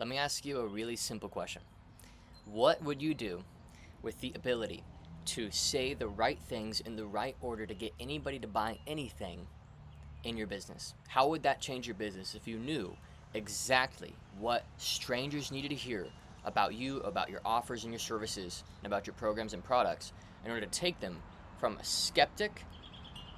Let me ask you a really simple question. What would you do with the ability to say the right things in the right order to get anybody to buy anything in your business? How would that change your business if you knew exactly what strangers needed to hear about you, about your offers and your services, and about your programs and products in order to take them from a skeptic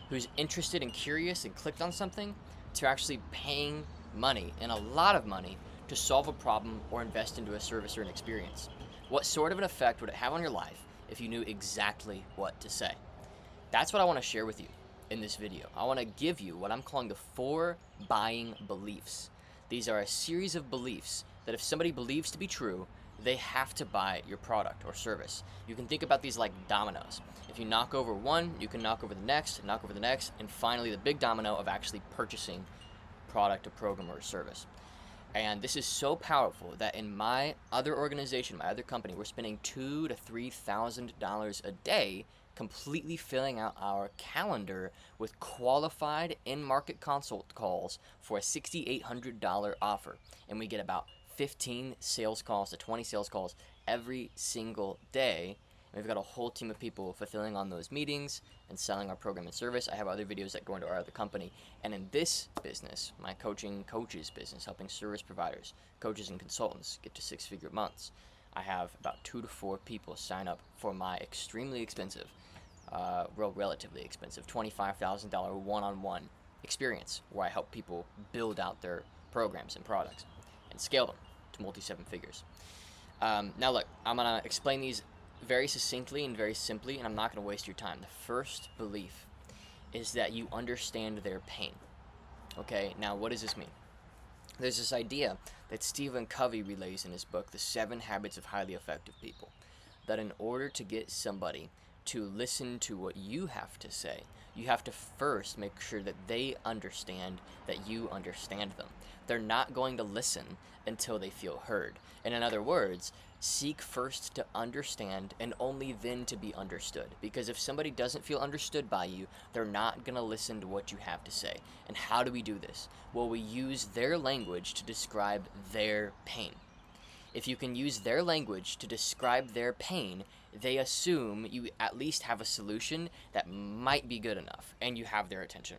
who's interested and curious and clicked on something to actually paying money, and a lot of money, to solve a problem or invest into a service or an experience? What sort of an effect would it have on your life if you knew exactly what to say? That's what I want to share with you in this video. I want to give you what I'm calling the 4 buying beliefs. These are a series of beliefs that if somebody believes to be true, they have to buy your product or service. You can think about these like dominoes. If you knock over one, you can knock over the next, and finally the big domino of actually purchasing product, a program, or a service. And this is so powerful that in my other organization, my other company, we're spending $2,000 to $3,000 a day completely filling out our calendar with qualified in-market consult calls for a $6,800 offer. And we get about 15 sales calls to 20 sales calls every single day. And we've got a whole team of people fulfilling on those meetings and selling our program and service. I have other videos that go into our other company. And in this business, my coaching coaches business, helping service providers, coaches and consultants get to 6-figure months, I have about 2 to 4 people sign up for my extremely expensive, relatively expensive, $25,000 one-on-one experience where I help people build out their programs and products and scale them to multi-7 figures. Now look, I'm going to explain these very succinctly and very simply, and I'm not going to waste your time. The first belief is that you understand their pain. Okay, now what does this mean? There's this idea that Stephen Covey relays in his book, The 7 Habits of Highly Effective People, that in order to get somebody to listen to what you have to say, you have to first make sure that they understand that you understand them. They're not going to listen until they feel heard. And in other words, seek first to understand and only then to be understood. Because if somebody doesn't feel understood by you, they're not going to listen to what you have to say. And how do we do this? Well, we use their language to describe their pain. If you can use their language to describe their pain, they assume you at least have a solution that might be good enough, and you have their attention.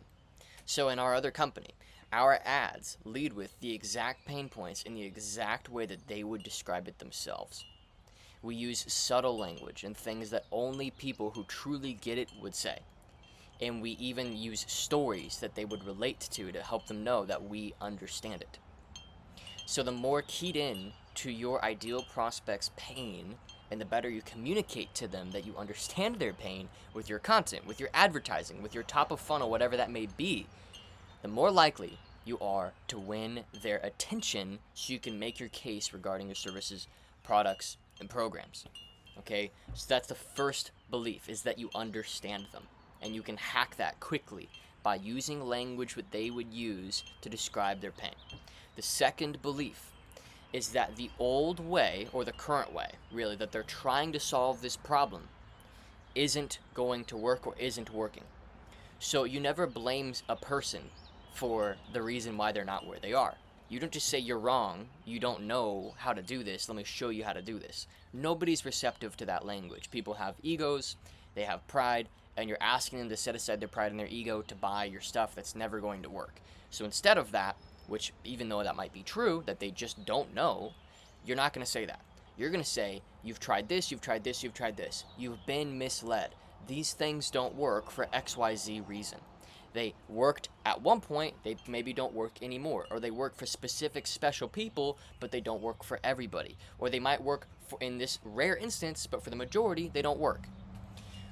So in our other company, our ads lead with the exact pain points in the exact way that they would describe it themselves. We use subtle language and things that only people who truly get it would say. And we even use stories that they would relate to help them know that we understand it. So the more keyed in to your ideal prospect's pain, and the better you communicate to them that you understand their pain with your content, with your advertising, with your top of funnel, whatever that may be, the more likely you are to win their attention so you can make your case regarding your services, products, and programs. Okay? So that's the first belief, is that you understand them. And you can hack that quickly by using language that they would use to describe their pain. The second belief is that the old way, or the current way, really, that they're trying to solve this problem isn't going to work or isn't working. So you never blame a person for the reason why they're not where they are. You don't just say you're wrong, you don't know how to do this, let me show you how to do this. Nobody's receptive to that language. People have egos, they have pride, and you're asking them to set aside their pride and their ego to buy your stuff that's never going to work. So instead of that, which even though that might be true, that they just don't know, you're not going to say that. You're going to say, you've tried this, you've tried this, you've tried this. You've been misled. These things don't work for XYZ reason. They worked at one point, they maybe don't work anymore. Or they work for specific special people, but they don't work for everybody. Or they might work for, in this rare instance, but for the majority, they don't work.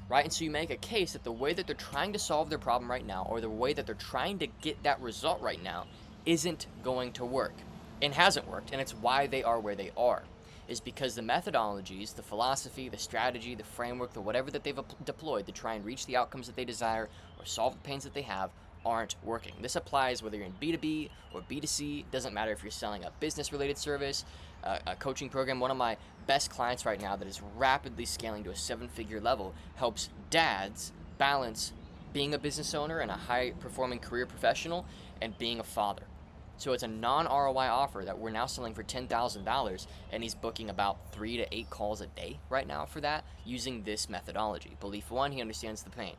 Right? And so you make a case that the way that they're trying to solve their problem right now, or the way that they're trying to get that result right now, isn't going to work and hasn't worked, and it's why they are where they are, is because the methodologies, the philosophy, the strategy, the framework, the whatever that they've deployed to try and reach the outcomes that they desire or solve the pains that they have aren't working. This applies whether you're in B2B or B2C. Doesn't matter if you're selling a business-related service, a coaching program. One of my best clients right now that is rapidly scaling to a 7-figure level helps dads balance being a business owner and a high-performing career professional and being a father. So it's a non-ROI offer that we're now selling for $10,000, and he's booking about 3 to 8 calls a day right now for that using this methodology. Belief 1, he understands the pain.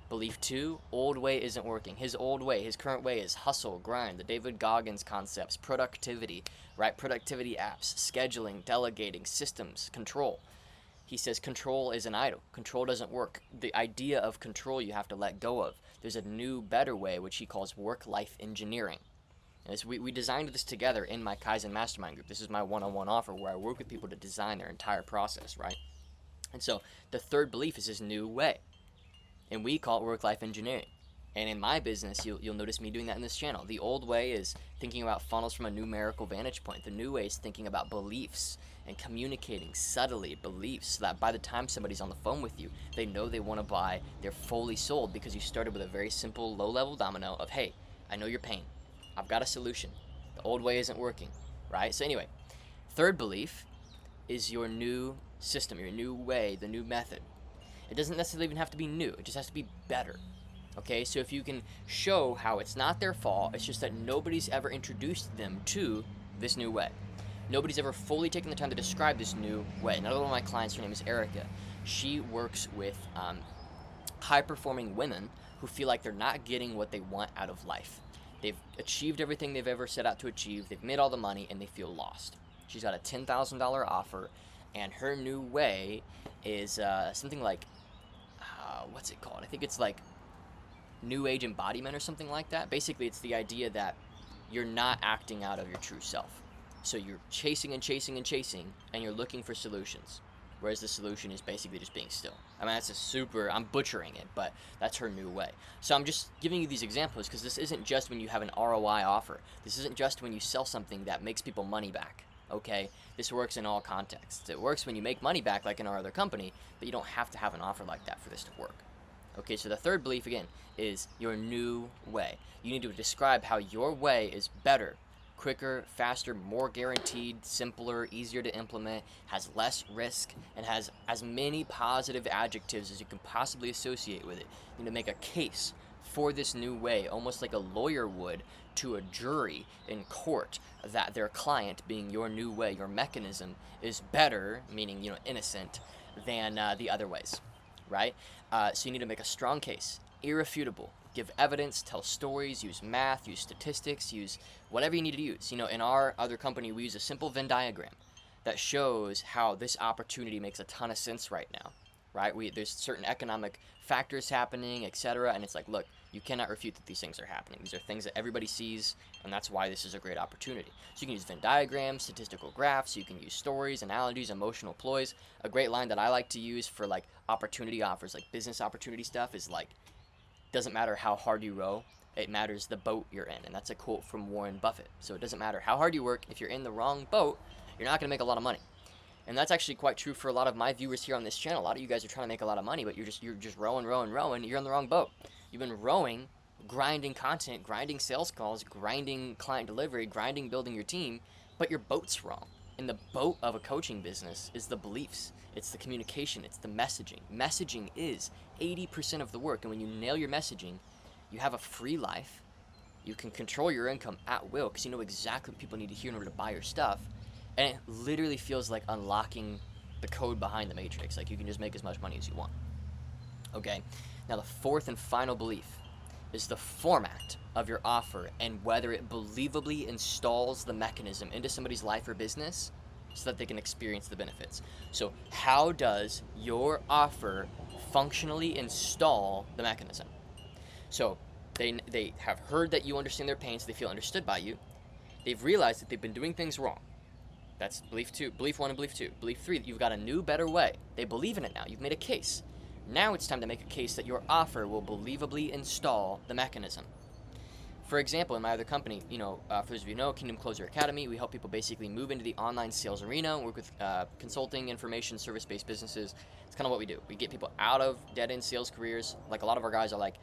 Belief 2, old way isn't working. His old way, his current way is hustle, grind, the David Goggins concepts, productivity, right? Productivity apps, scheduling, delegating, systems, control. He says control is an idol. Control doesn't work. The idea of control you have to let go of. There's a new, better way, which he calls work-life engineering. And we designed this together in my Kaizen Mastermind group. This is my one-on-one offer where I work with people to design their entire process, right? And so the third belief is his new way. And we call it work-life engineering. And in my business, you'll notice me doing that in this channel. The old way is thinking about funnels from a numerical vantage point. The new way is thinking about beliefs and communicating subtly beliefs so that by the time somebody's on the phone with you, they know they want to buy, they're fully sold because you started with a very simple low-level domino of, hey, I know your pain. I've got a solution. The old way isn't working, right? So anyway, third belief is your new system, your new way, the new method. It doesn't necessarily even have to be new. It just has to be better. Okay, so if you can show how it's not their fault, it's just that nobody's ever introduced them to this new way. Nobody's ever fully taken the time to describe this new way. Another one of my clients, her name is Erica. She works with high-performing women who feel like they're not getting what they want out of life. They've achieved everything they've ever set out to achieve. They've made all the money, and they feel lost. She's got a $10,000 offer, and her new way is something like, what's it called? I think it's like New Age Embodiment or something like that. Basically, it's the idea that you're not acting out of your true self. So you're chasing and chasing and chasing, and you're looking for solutions. Whereas the solution is basically just being still. I mean, I'm butchering it, but that's her new way. So I'm just giving you these examples because this isn't just when you have an ROI offer. This isn't just when you sell something that makes people money back, okay? This works in all contexts. It works when you make money back like in our other company, but you don't have to have an offer like that for this to work. Okay, so the third belief, again, is your new way. You need to describe how your way is better, quicker, faster, more guaranteed, simpler, easier to implement, has less risk, and has as many positive adjectives as you can possibly associate with it. You need to make a case for this new way, almost like a lawyer would to a jury in court, that their client, being your new way, your mechanism, is better, meaning, innocent, than the other ways, right? So you need to make a strong case, irrefutable. Give evidence, tell stories, use math, use statistics, use whatever you need to use. In our other company, we use a simple Venn diagram that shows how this opportunity makes a ton of sense right now, right? There's certain economic factors happening, etc., and it's like, look, you cannot refute that these things are happening. These are things that everybody sees, and that's why this is a great opportunity. So you can use Venn diagrams, statistical graphs, you can use stories, analogies, emotional ploys. A great line that I like to use for like opportunity offers, like business opportunity stuff, is like, doesn't matter how hard you row, it matters the boat you're in. And that's a quote from Warren Buffett. So it doesn't matter how hard you work, if you're in the wrong boat, you're not going to make a lot of money. And that's actually quite true for a lot of my viewers here on this channel. A lot of you guys are trying to make a lot of money, but you're just rowing, you're in the wrong boat. You've been rowing, grinding content, grinding sales calls, grinding client delivery, grinding building your team, but your boat's wrong. And the boat of a coaching business is the beliefs. It's the communication. It's the messaging. Messaging is 80% of the work. And when you nail your messaging, you have a free life. You can control your income at will because you know exactly what people need to hear in order to buy your stuff. And it literally feels like unlocking the code behind the matrix. Like you can just make as much money as you want. Okay. Now the fourth and final belief is the format of your offer and whether it believably installs the mechanism into somebody's life or business so that they can experience the benefits. So how does your offer functionally install the mechanism? So they have heard that you understand their pain, so they feel understood by you. They've realized that they've been doing things wrong. That's belief 2, belief 1 and belief 2. Belief 3, that you've got a new, better way. They believe in it now. You've made a case. Now it's time to make a case that your offer will believably install the mechanism. For example, in my other company, for those of you who know, Kingdom Closer Academy, we help people basically move into the online sales arena, work with consulting, information, service-based businesses. It's kind of what we do. We get people out of dead-end sales careers. Like a lot of our guys are like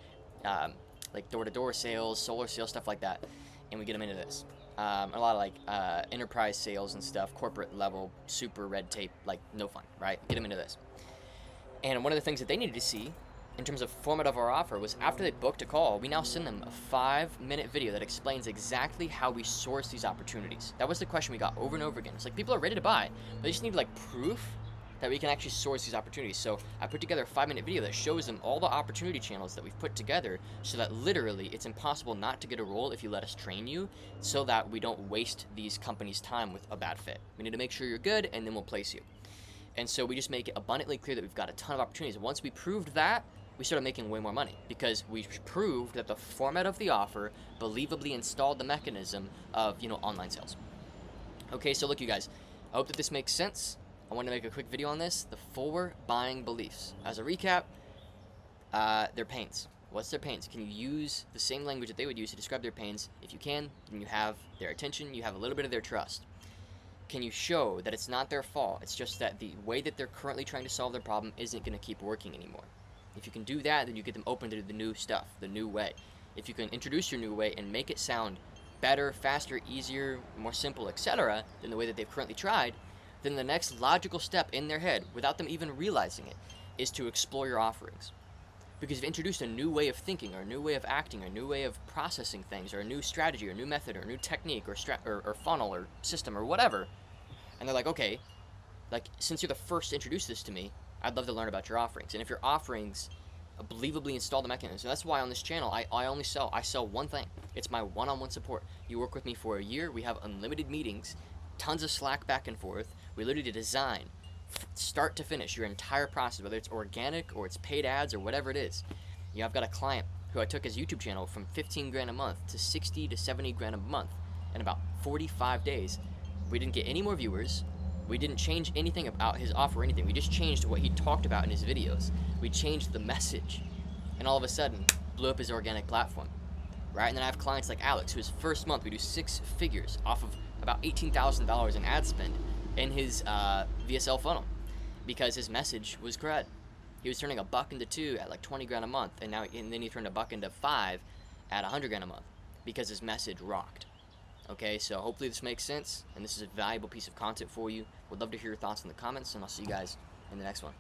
door-to-door sales, solar sales, stuff like that, and we get them into this. A lot of like enterprise sales and stuff, corporate level, super red tape, like no fun, right? Get them into this. And one of the things that they needed to see in terms of format of our offer was after they booked a call, we now send them a 5-minute video that explains exactly how we source these opportunities. That was the question we got over and over again. It's like people are ready to buy, but they just need like proof that we can actually source these opportunities. So I put together a 5-minute video that shows them all the opportunity channels that we've put together so that literally it's impossible not to get a role if you let us train you, so that we don't waste these companies' time with a bad fit. We need to make sure you're good, and then we'll place you. And so we just make it abundantly clear that we've got a ton of opportunities. Once we proved that, we started making way more money because we proved that the format of the offer believably installed the mechanism of, online sales. Okay, so look, you guys, I hope that this makes sense. I want to make a quick video on this, the 4 buying beliefs. As a recap, their pains. What's their pains? Can you use the same language that they would use to describe their pains? If you can, then you have their attention, you have a little bit of their trust. Can you show that it's not their fault? It's just that the way that they're currently trying to solve their problem isn't going to keep working anymore. If you can do that, then you get them open to the new stuff, the new way. If you can introduce your new way and make it sound better, faster, easier, more simple, etc., than the way that they've currently tried, then the next logical step in their head, without them even realizing it, is to explore your offerings. Because you've introduced a new way of thinking, or a new way of acting, or a new way of processing things, or a new strategy, or a new method, or a new technique, or funnel, or system, or whatever. And they're like, okay, since you're the first to introduce this to me, I'd love to learn about your offerings. And if your offerings believably install the mechanism, so that's why on this channel, I sell one thing. It's my one-on-one support. You work with me for a year, we have unlimited meetings, tons of Slack back and forth. We literally design, start to finish, your entire process, whether it's organic or it's paid ads or whatever it is. I've got a client who I took his YouTube channel from 15 grand a month to 60 to 70 grand a month in about 45 days. We didn't get any more viewers. We didn't change anything about his offer or anything. We just changed what he talked about in his videos. We changed the message, and all of a sudden, blew up his organic platform, right? And then I have clients like Alex, whose first month we do 6 figures off of about $18,000 in ad spend in his VSL funnel because his message was crud. He was turning $1 into $2 at like 20 grand a month, and then he turned $1 into $5 at 100 grand a month because his message rocked. Okay, so hopefully this makes sense, and this is a valuable piece of content for you. Would love to hear your thoughts in the comments, and I'll see you guys in the next one.